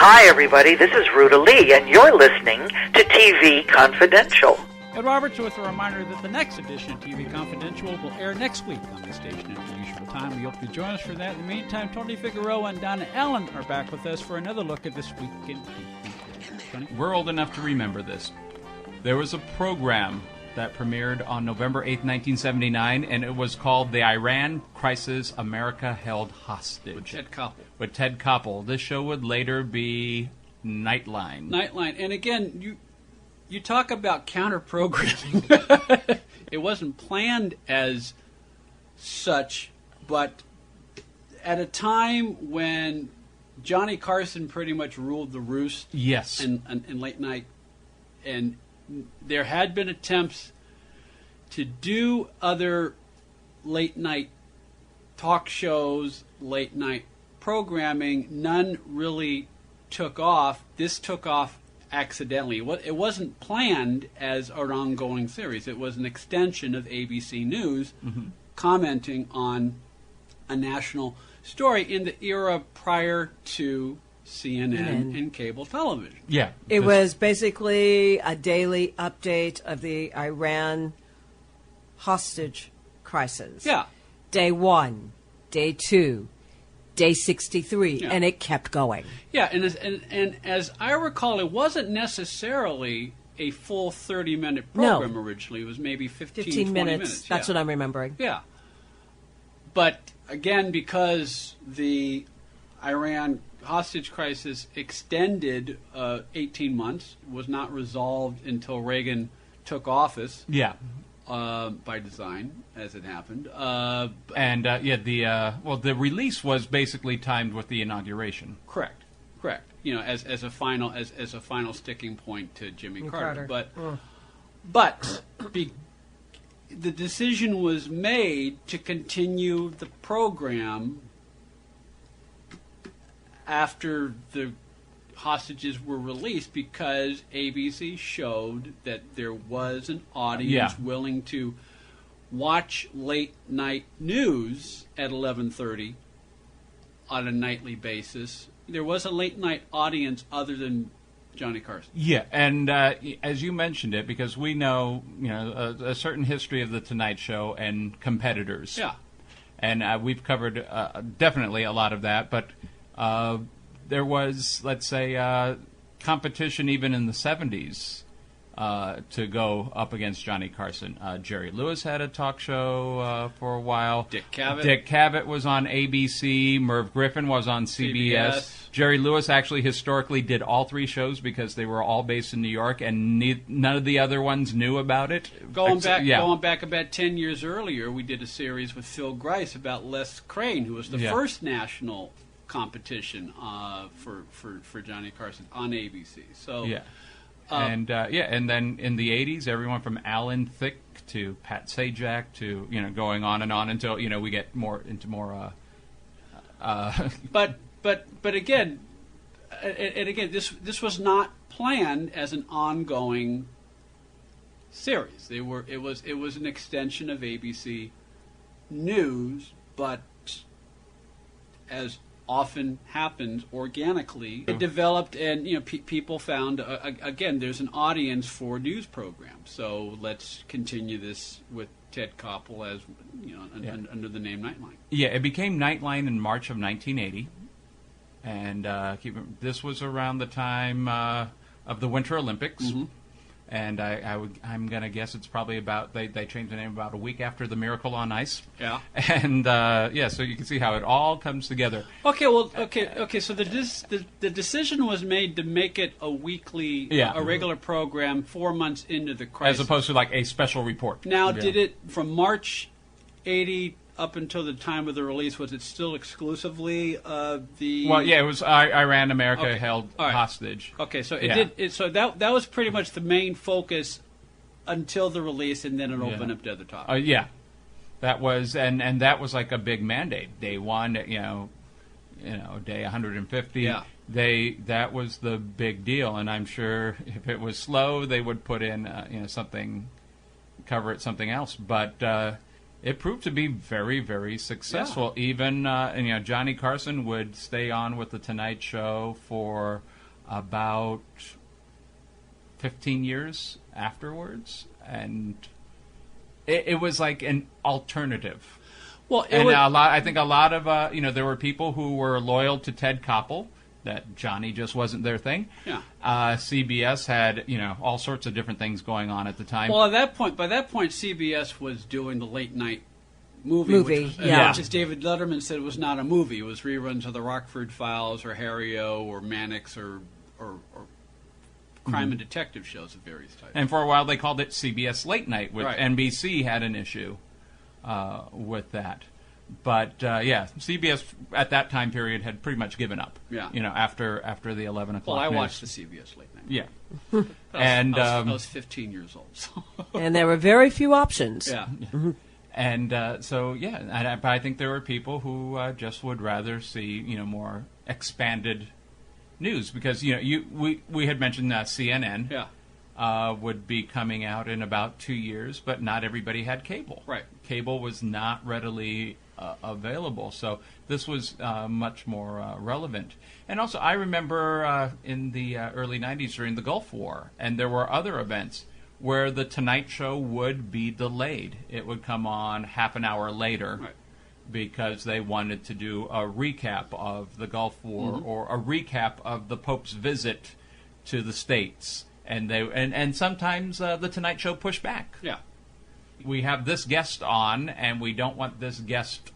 Hi, everybody. This is Ruta Lee, and you're listening to TV Confidential. Ed Roberts with a reminder that the next edition of TV Confidential will air next week on this station at the usual time. We hope you join us for that. In the meantime, Tony Figueroa and Donna Allen are back with us for another look at this week in TV. We're old enough to remember this. There was a program that premiered on November 8th, 1979, and it was called The Iran Crisis, America Held Hostage. With Ted Koppel. This show would later be Nightline. Nightline. And again, you talk about counter-programming. It wasn't planned as such, but at a time when Johnny Carson pretty much ruled the roost. Yes. In late night, and there had been attempts to do other late night talk shows, late night programming. None really took off. This took off accidentally. It wasn't planned as an ongoing series. It was an extension of ABC News commenting on a national story in the era prior to CNN and cable television. Yeah. It was basically a daily update of the Iran hostage crisis. Yeah. Day 1, day 2, day 63, and it kept going. Yeah, and as I recall, it wasn't necessarily a full 30-minute program originally. It was maybe 15 20 minutes. That's what I'm remembering. Yeah. But, again, because the Iran hostage crisis extended 18 months, was not resolved until Reagan took office. Yeah. By design, as it happened. The release was basically timed with the inauguration. Correct. You know, as a final sticking point to Jimmy Carter. But the decision was made to continue the program after the hostages were released because ABC showed that there was an audience willing to watch late night news at 11:30 on a nightly basis. There was a late night audience other than Johnny Carson. Yeah, and as you mentioned it, because we know a certain history of the Tonight Show and competitors. Yeah, and we've covered definitely a lot of that, but. There was, let's say, competition even in the 70s to go up against Johnny Carson. Jerry Lewis had a talk show for a while. Dick Cavett. Dick Cavett was on ABC. Merv Griffin was on CBS. Jerry Lewis actually historically did all three shows because they were all based in New York, and none of the other ones knew about it. Going back about 10 years earlier, we did a series with Phil Grice about Les Crane, who was the first national competition for Johnny Carson on ABC. So and then in the 80s, everyone from Alan Thicke to Pat Sajak to going on and on until we get more into more. But again, this was not planned as an ongoing series. It was an extension of ABC News, but as often happens organically, it developed, and people found again there's an audience for news programs. So let's continue this with Ted Koppel as under the name Nightline. Yeah, it became Nightline in March of 1980, and this was around the time of the Winter Olympics. And I'm going to guess it's probably about, they changed the name about a week after the Miracle on Ice. Yeah. And, so you can see how it all comes together. Okay, so the decision was made to make it a weekly, a regular program 4 months into the crisis. As opposed to like a special report. Now, did it, from March 80 up until the time of the release, was it still exclusively the... Well, yeah, it was Iran, America held hostage. Okay, so so that was pretty much the main focus until the release, and then it opened up to other topics. That was, and that was like a big mandate. Day one, day 150. Yeah. That was the big deal, and I'm sure if it was slow, they would put in something, cover it something else, but... It proved to be very, very successful. Even Johnny Carson would stay on with the Tonight Show for about 15 years afterwards, and it was like an alternative. Well, And I think a lot of there were people who were loyal to Ted Koppel. That Johnny just wasn't their thing. Yeah. CBS had all sorts of different things going on at the time. Well, by that point, CBS was doing the late night movie. Which, yeah. Which, as David Letterman said, was not a movie. It was reruns of the Rockford Files or Harry O. or Mannix or crime and detective shows of various types. And for a while, they called it CBS Late Night, which Right. NBC had an issue with that. But CBS at that time period had pretty much given up. Yeah. After the 11 o'clock. Well, I news. watched the CBS Late Night. Yeah. I was 15 years old. So. And there were very few options. Yeah. And but I think there were people who just would rather see more expanded news because we had mentioned CNN would be coming out in about 2 years, but not everybody had cable. Right. Cable was not readily available, so this was much more relevant. And also, I remember in the early 90s during the Gulf War, and there were other events where the Tonight Show would be delayed. It would come on half an hour later. Right. Because they wanted to do a recap of the Gulf War or a recap of the Pope's visit to the States, and sometimes the Tonight Show pushed back. Yeah. We have this guest on, and we don't want this guest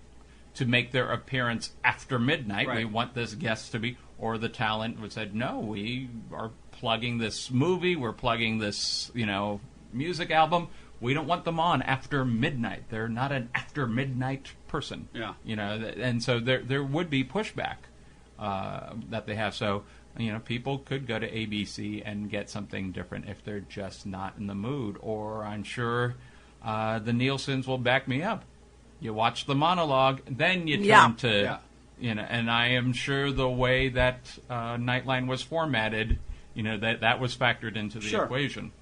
to make their appearance after midnight. Right. We want this guest to be, or the talent would say, no, we are plugging this movie, we're plugging this, music album. We don't want them on after midnight. They're not an after midnight person. Yeah. And so there would be pushback that they have. So, people could go to ABC and get something different if they're just not in the mood. Or I'm sure the Nielsen's will back me up. You watch the monologue, then you turn to, and I am sure the way that Nightline was formatted, that was factored into the equation.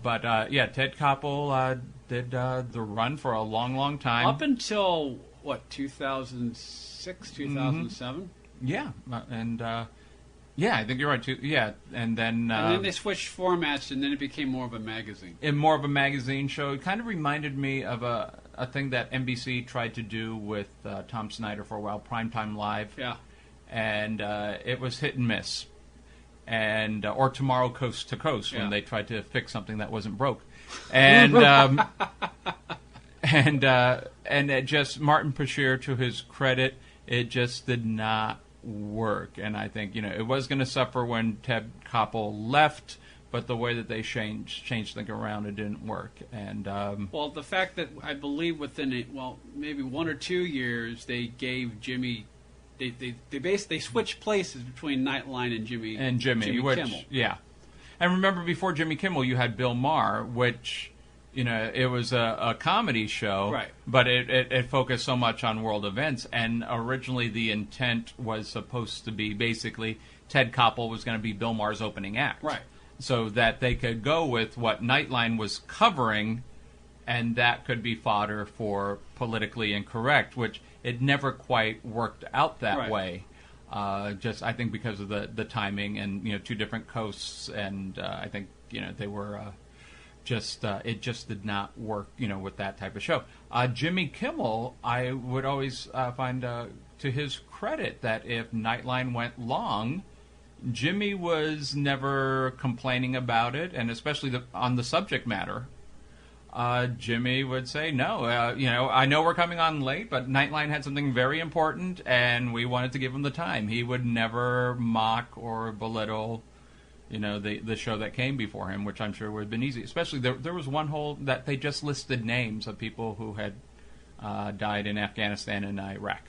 But, Ted Koppel did the run for a long, long time. Up until, 2006, 2007? Yeah, I think you're right, too. Yeah, and then they switched formats, and then it became more of a magazine. And more of a magazine show. It kind of reminded me of a thing that NBC tried to do with Tom Snyder for a while, Primetime Live. Yeah. And it was hit and miss. And or Tomorrow Coast to Coast when they tried to fix something that wasn't broke, and and it just Martin Bashir, to his credit, it just did not work. And I think it was going to suffer when Ted Koppel left, but the way that they changed things around, it didn't work. And the fact that I believe within maybe 1 or 2 years they gave Jimmy. They switched places between Nightline and Jimmy Kimmel. Yeah. And remember, before Jimmy Kimmel, you had Bill Maher, which, it was a comedy show, right? But it focused so much on world events. And originally, the intent was supposed to be basically Ted Koppel was going to be Bill Maher's opening act, right? So that they could go with what Nightline was covering, and that could be fodder for politically incorrect, which it never quite worked out that way. Just I think because of the timing and two different coasts, and I think they were it just did not work with that type of show. Jimmy Kimmel, I would always find to his credit that if Nightline went long, Jimmy was never complaining about it, and especially on the subject matter. Jimmy would say, no, I know we're coming on late, but Nightline had something very important, and we wanted to give him the time. He would never mock or belittle, the show that came before him, which I'm sure would have been easy. Especially, there was one whole that they just listed names of people who had died in Afghanistan and Iraq,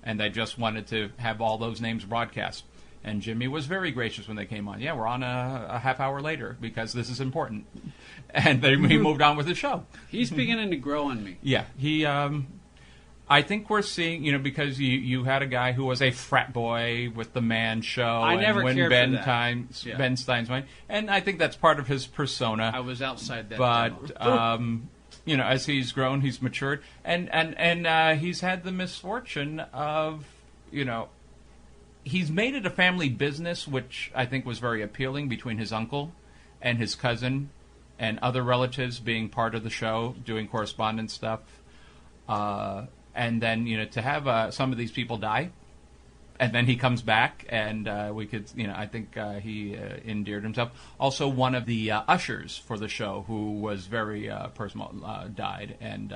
and they just wanted to have all those names broadcast. And Jimmy was very gracious when they came on. Yeah, we're on a half hour later because this is important. And he moved on with the show. He's beginning to grow on me. Yeah, he. I think we're seeing, because you had a guy who was a frat boy with the Man Show. I never cared for that. Ben Stein's mind, and I think that's part of his persona. I was outside that. But as he's grown, he's matured, and he's had the misfortune of, he's made it a family business, which I think was very appealing, between his uncle and his cousin and other relatives being part of the show, doing correspondence stuff. And then, to have some of these people die, and then he comes back, and we could, I think he endeared himself. Also, one of the ushers for the show, who was very personal, died, and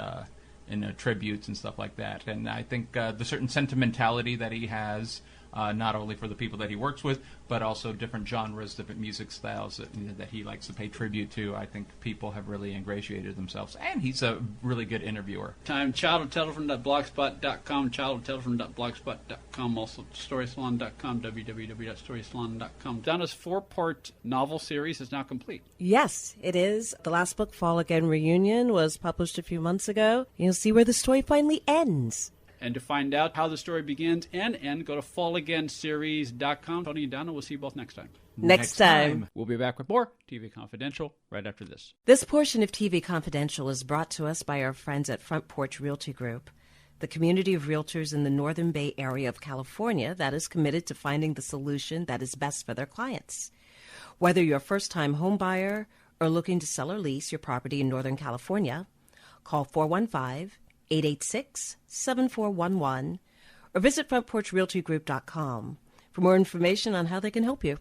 in tributes and stuff like that. And I think the certain sentimentality that he has, not only for the people that he works with, but also different genres, different music styles that he likes to pay tribute to. I think people have really ingratiated themselves, and he's a really good interviewer. Time, childhoodtelephone.blogspot.com, childhoodtelephone.blogspot.com, also storysalon.com, www.storysalon.com. Donna's 4-part novel series is now complete. Yes, it is. The last book, Fall Again Reunion, was published a few months ago. You'll see where the story finally ends. And to find out how the story begins and end, go to fallagainseries.com. Tony and Donna, we'll see you both next time. Next time. We'll be back with more TV Confidential right after this. This portion of TV Confidential is brought to us by our friends at Front Porch Realty Group, the community of realtors in the Northern Bay area of California that is committed to finding the solution that is best for their clients. Whether you're a first-time home buyer or looking to sell or lease your property in Northern California, call 415-886-7411 or visit frontporchrealtygroup.com for more information on how they can help you.